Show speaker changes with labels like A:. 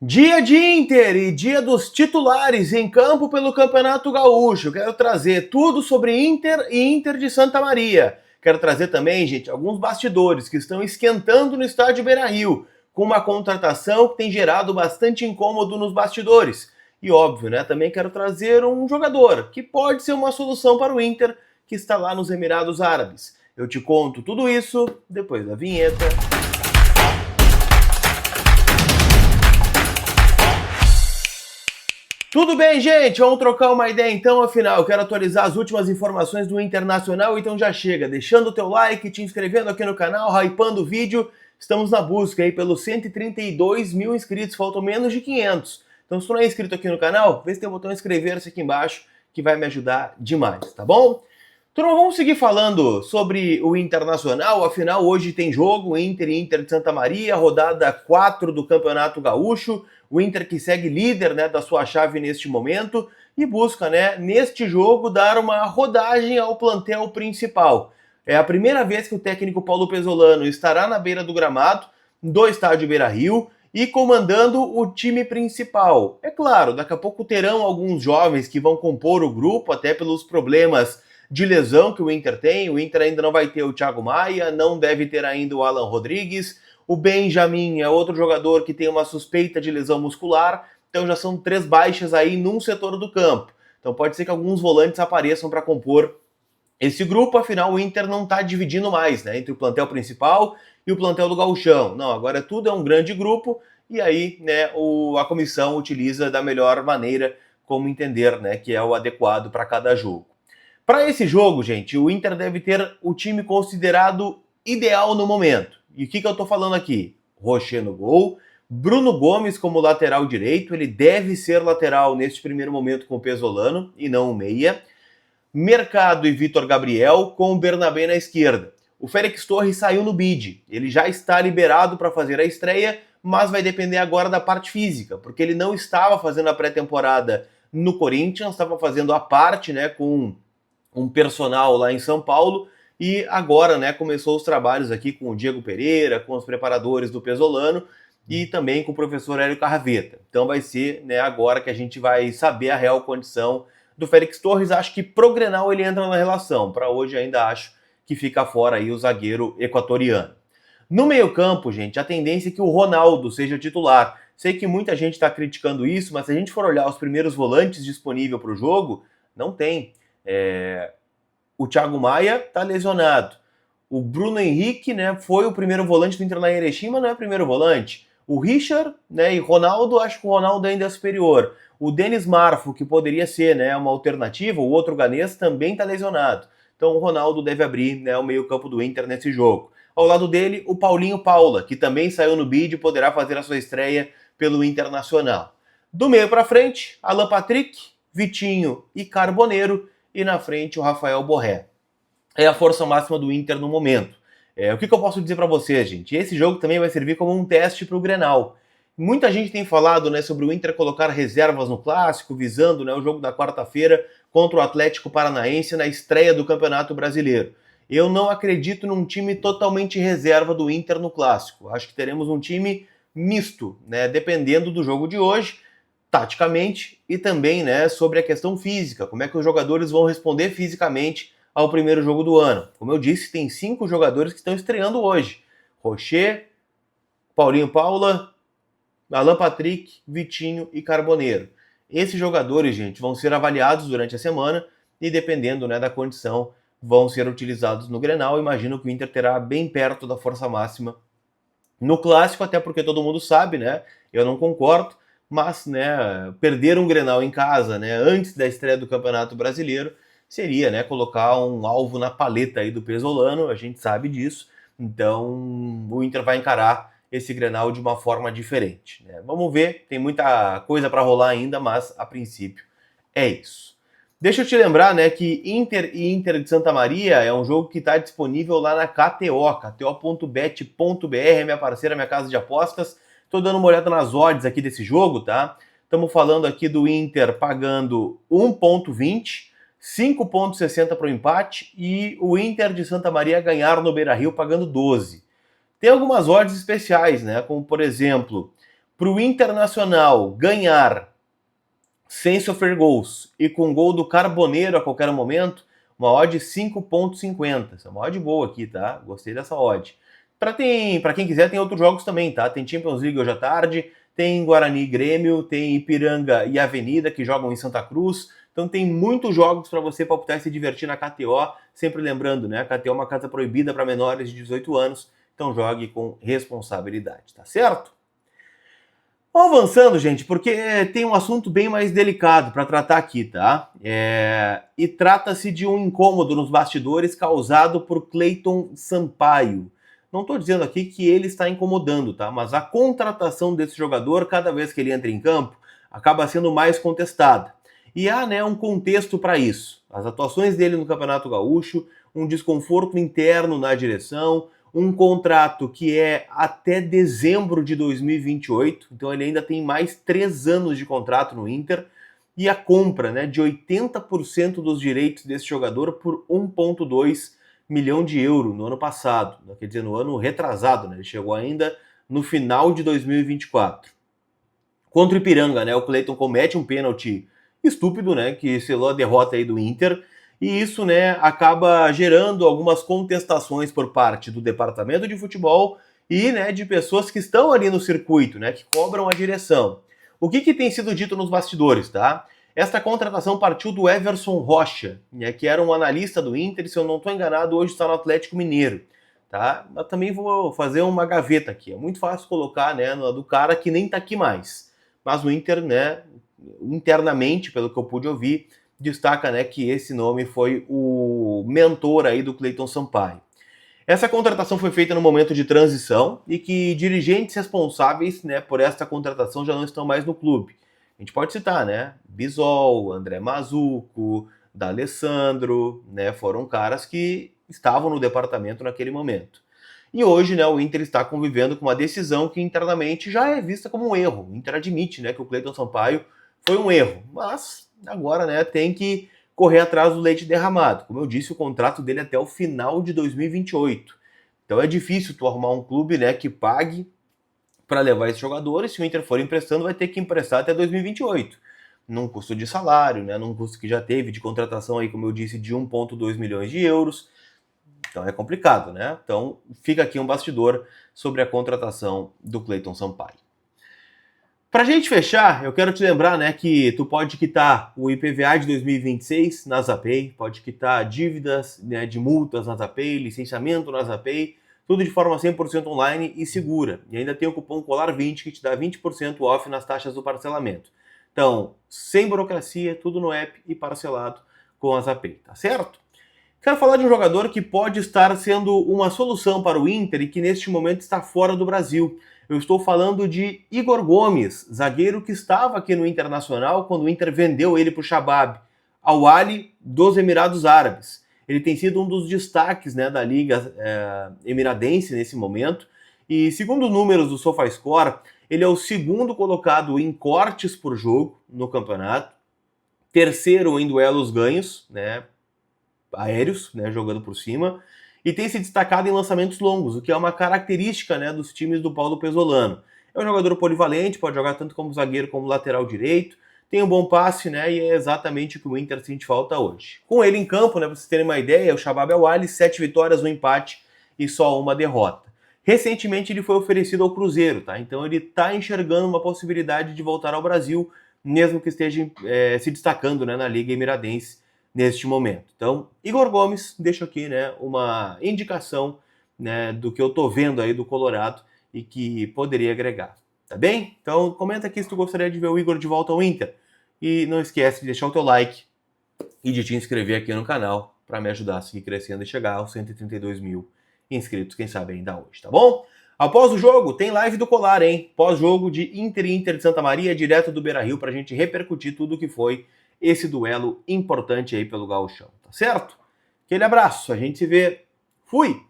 A: Dia de Inter e dia dos titulares em campo pelo Campeonato Gaúcho. Quero trazer tudo sobre Inter e Inter de Santa Maria. Quero trazer também, gente, alguns bastidores que estão esquentando no estádio Beira-Rio, com uma contratação que tem gerado bastante incômodo nos bastidores. E óbvio, né, também quero trazer um jogador que pode ser uma solução para o Inter, que está lá nos Emirados Árabes. Eu te conto tudo isso depois da vinheta. Tudo bem, gente? Vamos trocar uma ideia então, afinal, eu quero atualizar as últimas informações do Internacional, então já chega, deixando o teu like, te inscrevendo aqui no canal, hypando o vídeo. Estamos na busca aí pelos 132 mil inscritos, faltam menos de 500. Então se tu não é inscrito aqui no canal, vê se tem o botão inscrever-se aqui embaixo, que vai me ajudar demais, tá bom? Então vamos seguir falando sobre o Internacional, afinal hoje tem jogo, Inter e Inter de Santa Maria, rodada 4 do Campeonato Gaúcho, o Inter que segue líder, né, da sua chave neste momento e busca, né, neste jogo dar uma rodagem ao plantel principal. É a primeira vez que o técnico Paulo Pesolano estará na beira do gramado, do estádio Beira-Rio, e comandando o time principal. É claro, daqui a pouco terão alguns jovens que vão compor o grupo, até pelos problemas de lesão que o Inter tem. O Inter ainda não vai ter o Thiago Maia, não deve ter ainda o Alan Rodrigues. O Benjamin é outro jogador que tem uma suspeita de lesão muscular. Então já são 3 baixas aí num setor do campo. Então pode ser que alguns volantes apareçam para compor esse grupo. Afinal o Inter não está dividindo mais, né, entre o plantel principal e o plantel do Gauchão. Não, agora tudo é um grande grupo e aí, né, a comissão utiliza da melhor maneira como entender, né, que é o adequado para cada jogo. Para esse jogo, gente, o Inter deve ter o time considerado ideal no momento. E o que eu estou falando aqui? Rocher no gol, Bruno Gomes como lateral direito, ele deve ser lateral neste primeiro momento com o Pesolano e não o meia. Mercado e Vitor Gabriel com o Bernabé na esquerda. O Félix Torres saiu no bid, ele já está liberado para fazer a estreia, mas vai depender agora da parte física, porque ele não estava fazendo a pré-temporada no Corinthians, estava fazendo a parte, né, com um personal lá em São Paulo, e agora, né, começou os trabalhos aqui com o Diego Pereira, com os preparadores do Pesolano e também com o professor Hélio Carraveta. Então vai ser, né, agora que a gente vai saber a real condição do Félix Torres. Acho que pro Grenal ele entra na relação, para hoje ainda acho que fica fora aí o zagueiro equatoriano. No meio-campo, gente, a tendência é que o Ronaldo seja titular. Sei que muita gente está criticando isso, mas se a gente for olhar os primeiros volantes disponíveis para o jogo, não tem. O Thiago Maia está lesionado. O Bruno Henrique, né, foi o primeiro volante do Inter na Erechim, mas não é o primeiro volante. O Richard, né, e Ronaldo, acho que o Ronaldo ainda é superior. O Denis Marfo, que poderia ser, né, uma alternativa, o outro ganês, também está lesionado. Então o Ronaldo deve abrir, né, o meio-campo do Inter nesse jogo. Ao lado dele, o Paulinho Paula, que também saiu no bid e poderá fazer a sua estreia pelo Internacional. Do meio para frente, Alan Patrick, Vitinho e Carboneiro, e na frente o Rafael Borré. É a força máxima do Inter no momento. O que eu posso dizer para vocês, gente? Esse jogo também vai servir como um teste para o Grenal. Muita gente tem falado, né, sobre o Inter colocar reservas no Clássico, visando, né, o jogo da quarta-feira contra o Atlético Paranaense na estreia do Campeonato Brasileiro. Eu não acredito num time totalmente reserva do Inter no Clássico. Acho que teremos um time misto, né, dependendo do jogo de hoje, taticamente, e também, né, sobre a questão física, como é que os jogadores vão responder fisicamente ao primeiro jogo do ano. Como eu disse, tem 5 jogadores que estão estreando hoje. Rocher, Paulinho Paula, Alan Patrick, Vitinho e Carboneiro. Esses jogadores, gente, vão ser avaliados durante a semana e, dependendo, né, da condição, vão ser utilizados no Grenal. Imagino que o Inter terá bem perto da força máxima no Clássico, até porque todo mundo sabe, né, eu não concordo, mas, né, perder um Grenal em casa, né, antes da estreia do Campeonato Brasileiro, seria, né, colocar um alvo na paleta aí do Pesolano, a gente sabe disso. Então o Inter vai encarar esse Grenal de uma forma diferente, né? Vamos ver, tem muita coisa para rolar ainda, mas a princípio é isso. Deixa eu te lembrar, né, que Inter e Inter de Santa Maria é um jogo que está disponível lá na KTO, kto.bet.br, é minha parceira, minha casa de apostas. Tô dando uma olhada nas odds aqui desse jogo, tá? Estamos falando aqui do Inter pagando 1,20, 5,60 para o empate e o Inter de Santa Maria ganhar no Beira-Rio pagando 12. Tem algumas odds especiais, né? Como, por exemplo, para o Internacional ganhar sem sofrer gols e com gol do Carboneiro a qualquer momento, uma odd 5,50. Essa é uma odd boa aqui, tá? Gostei dessa odd. Para quem quiser, tem outros jogos também, tá? Tem Champions League hoje à tarde, tem Guarani e Grêmio, tem Ipiranga e Avenida, que jogam em Santa Cruz. Então tem muitos jogos para você palpitar e se divertir na KTO. Sempre lembrando, né? A KTO é uma casa proibida para menores de 18 anos. Então jogue com responsabilidade, tá certo? Vamos avançando, gente, porque tem um assunto bem mais delicado para tratar aqui, tá? E trata-se de um incômodo nos bastidores causado por Cleiton Sampaio. Não estou dizendo aqui que ele está incomodando, tá? Mas a contratação desse jogador, cada vez que ele entra em campo, acaba sendo mais contestada. E há, né, um contexto para isso. As atuações dele no Campeonato Gaúcho, um desconforto interno na direção, um contrato que é até dezembro de 2028, então ele ainda tem mais 3 anos de contrato no Inter, e a compra, né, de 80% dos direitos desse jogador por 1,2 milhão de euros no ano passado, quer dizer, no ano retrasado, né, ele chegou ainda no final de 2024. Contra o Ipiranga, né, o Cleiton comete um pênalti estúpido, né, que selou a derrota aí do Inter, e isso, né, acaba gerando algumas contestações por parte do departamento de futebol e, né, de pessoas que estão ali no circuito, né, que cobram a direção. O que tem sido dito nos bastidores, tá? Esta contratação partiu do Everson Rocha, né, que era um analista do Inter, e se eu não estou enganado, hoje está no Atlético Mineiro, tá? Eu também vou fazer uma gaveta aqui, é muito fácil colocar, né, no do cara que nem está aqui mais. Mas o Inter, né, internamente, pelo que eu pude ouvir, destaca, né, que esse nome foi o mentor aí do Cleiton Sampaio. Essa contratação foi feita no momento de transição e que dirigentes responsáveis, né, por esta contratação já não estão mais no clube. A gente pode citar, né, Bisol, André Mazuco, D'Alessandro, né, foram caras que estavam no departamento naquele momento. E hoje, né, o Inter está convivendo com uma decisão que internamente já é vista como um erro. O Inter admite, né, que o Cleiton Sampaio foi um erro, mas agora, né, tem que correr atrás do leite derramado. Como eu disse, o contrato dele é até o final de 2028. Então é difícil tu arrumar um clube, né, que pague para levar esse jogador, e se o Inter for emprestando, vai ter que emprestar até 2028. Num custo de salário, né, num custo que já teve de contratação aí, como eu disse, de 1,2 milhões de euros. Então é complicado, né? Então fica aqui um bastidor sobre a contratação do Cleiton Sampaio. Pra gente fechar, eu quero te lembrar, né, que tu pode quitar o IPVA de 2026 na Zapay, pode quitar dívidas, né, de multas na Zapay, licenciamento na Zapay, tudo de forma 100% online e segura. E ainda tem o cupom COLAR20 que te dá 20% off nas taxas do parcelamento. Então, sem burocracia, tudo no app e parcelado com a Zapay, tá certo? Quero falar de um jogador que pode estar sendo uma solução para o Inter e que neste momento está fora do Brasil. Eu estou falando de Igor Gomes, zagueiro que estava aqui no Internacional quando o Inter vendeu ele para o Shabab, Al Ahly dos Emirados Árabes. Ele tem sido um dos destaques, né, da Liga Emiradense nesse momento. E segundo números do SofaScore, ele é o segundo colocado em cortes por jogo no campeonato, terceiro em duelos ganhos, né, aéreos, né, jogando por cima, e tem se destacado em lançamentos longos, o que é uma característica, né, dos times do Paulo Pesolano. É um jogador polivalente, pode jogar tanto como zagueiro como lateral direito, tem um bom passe, né, e é exatamente o que o Inter sente falta hoje. Com ele em campo, né, pra vocês terem uma ideia, o Shabab Al Ahly, 7 vitórias, 1 empate e só uma derrota. Recentemente ele foi oferecido ao Cruzeiro, tá? Então ele está enxergando uma possibilidade de voltar ao Brasil, mesmo que esteja se destacando, né, na Liga Emiradense neste momento. Então, Igor Gomes, deixo aqui, né, uma indicação, né, do que eu tô vendo aí do Colorado e que poderia agregar, tá bem? Então, comenta aqui se tu gostaria de ver o Igor de volta ao Inter. E não esquece de deixar o teu like e de te inscrever aqui no canal para me ajudar a seguir crescendo e chegar aos 132 mil inscritos, quem sabe ainda hoje, tá bom? Após o jogo, tem live do Colar, hein? Pós-jogo de Inter e Inter de Santa Maria, direto do Beira-Rio, pra gente repercutir tudo o que foi esse duelo importante aí pelo Gauchão, tá certo? Aquele abraço, a gente se vê. Fui!